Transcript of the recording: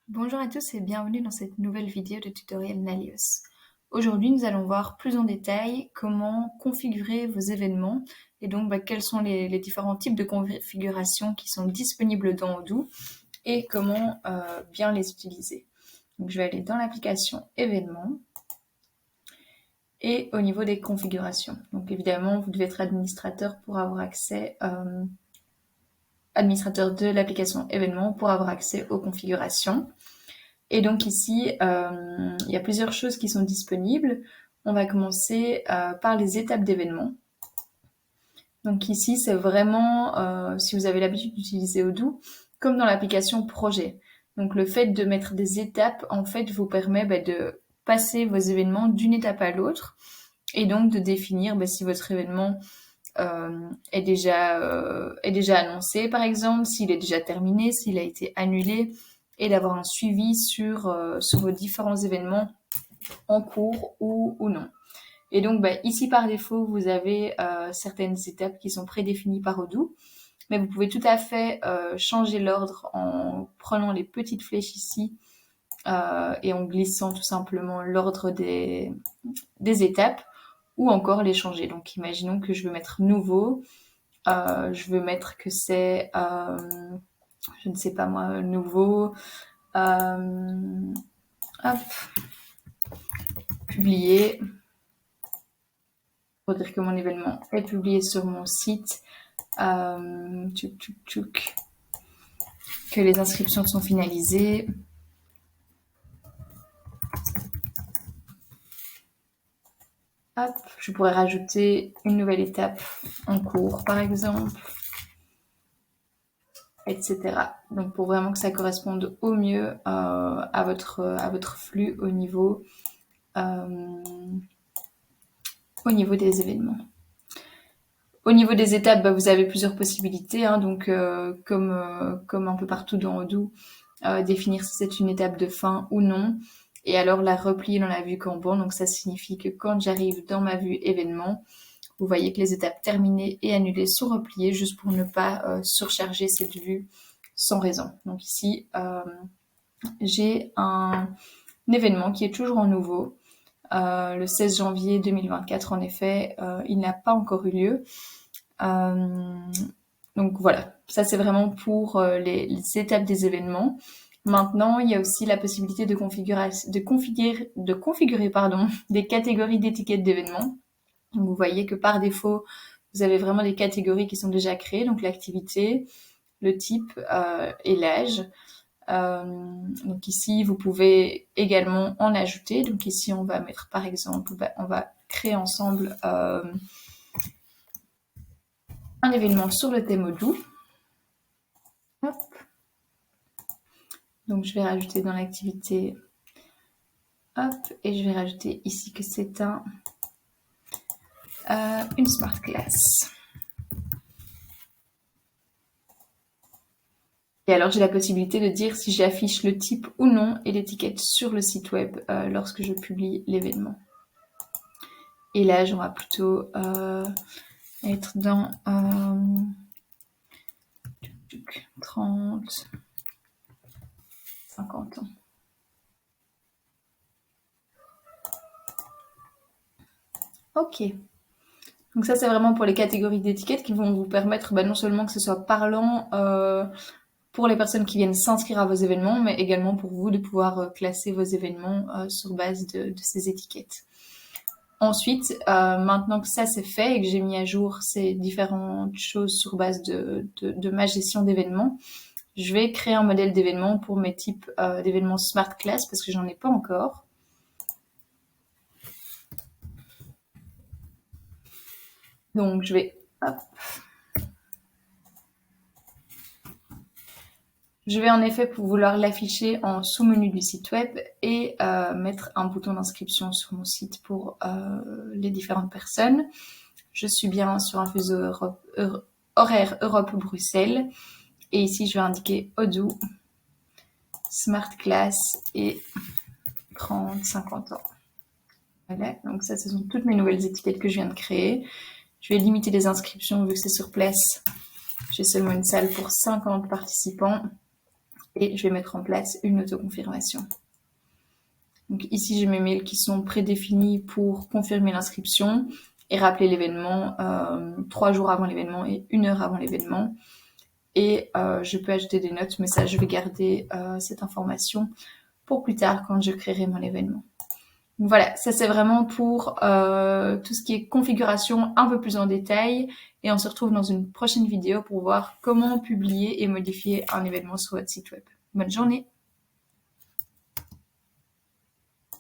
Bonjour à tous et bienvenue dans cette nouvelle vidéo de tutoriel Nalios. Aujourd'hui, nous allons voir plus en détail comment configurer vos événements et donc quels sont les différents types de configurations qui sont disponibles dans Odoo et comment bien les utiliser. Donc, je vais aller dans l'application événements et au niveau des configurations. Donc évidemment, vous devez être administrateur pour avoir accès, administrateur de l'application événements pour avoir accès aux configurations. Et donc ici, il y a plusieurs choses qui sont disponibles. On va commencer par les étapes d'événements. Donc ici, c'est vraiment, si vous avez l'habitude d'utiliser Odoo, comme dans l'application projet. Donc le fait de mettre des étapes, en fait, vous permet de passer vos événements d'une étape à l'autre et donc de définir si votre événement est déjà annoncé, par exemple, s'il est déjà terminé, s'il a été annulé, et d'avoir un suivi sur vos différents événements en cours ou non. Et donc ici par défaut, vous avez certaines étapes qui sont prédéfinies par Odoo, mais vous pouvez tout à fait changer l'ordre en prenant les petites flèches ici et en glissant tout simplement l'ordre des étapes, ou encore les changer. Donc imaginons que je veux mettre nouveau, je veux mettre que c'est, je ne sais pas moi, nouveau, hop, publier, pour dire que mon événement est publié sur mon site, que les inscriptions sont finalisées. Hop, je pourrais rajouter une nouvelle étape en cours, par exemple, etc. Donc pour vraiment que ça corresponde au mieux à votre flux au niveau des événements. Au niveau des étapes, vous avez plusieurs possibilités, hein, donc comme un peu partout dans Odoo, définir si c'est une étape de fin ou non, et alors la replier dans la vue Kanban. Donc ça signifie que quand j'arrive dans ma vue événement, vous voyez que les étapes terminées et annulées sont repliées, juste pour ne pas surcharger cette vue sans raison. Donc ici, j'ai un événement qui est toujours en nouveau, le 16 janvier 2024, en effet, il n'a pas encore eu lieu. Donc voilà, ça c'est vraiment pour les étapes des événements. Maintenant, il y a aussi la possibilité de configurer des catégories d'étiquettes d'événements. Donc vous voyez que par défaut, vous avez vraiment des catégories qui sont déjà créées, donc l'activité, le type et l'âge. Donc ici, vous pouvez également en ajouter. Donc ici, on va mettre par exemple, on va créer ensemble un événement sur le thème Odoo. Hop. Donc je vais rajouter dans l'activité, hop, et je vais rajouter ici que c'est une Smart Class. Et alors j'ai la possibilité de dire si j'affiche le type ou non et l'étiquette sur le site web lorsque je publie l'événement. Et là, on va plutôt être dans 30, 50 ans. Ok. Donc ça, c'est vraiment pour les catégories d'étiquettes qui vont vous permettre non seulement que ce soit parlant pour les personnes qui viennent s'inscrire à vos événements, mais également pour vous de pouvoir classer vos événements sur base de ces étiquettes. Ensuite, maintenant que ça c'est fait et que j'ai mis à jour ces différentes choses sur base de ma gestion d'événements, je vais créer un modèle d'événement pour mes types d'événements Smart Class parce que j'en ai pas encore. Donc je vais, hop. Je vais en effet vouloir l'afficher en sous-menu du site web et mettre un bouton d'inscription sur mon site pour les différentes personnes. Je suis bien sur un fuseau horaire Europe-Bruxelles. Et ici, je vais indiquer Odoo, Smart Class et 30-50 ans. Voilà, donc ça, ce sont toutes mes nouvelles étiquettes que je viens de créer. Je vais limiter les inscriptions vu que c'est sur place. J'ai seulement une salle pour 50 participants. et je vais mettre en place une autoconfirmation. Donc ici, j'ai mes mails qui sont prédéfinis pour confirmer l'inscription et rappeler l'événement 3 jours avant l'événement et 1 heure avant l'événement. Et je peux ajouter des notes, mais ça, je vais garder cette information pour plus tard quand je créerai mon événement. Donc voilà, ça c'est vraiment pour tout ce qui est configuration un peu plus en détail. Et on se retrouve dans une prochaine vidéo pour voir comment publier et modifier un événement sur votre site web. Bonne journée!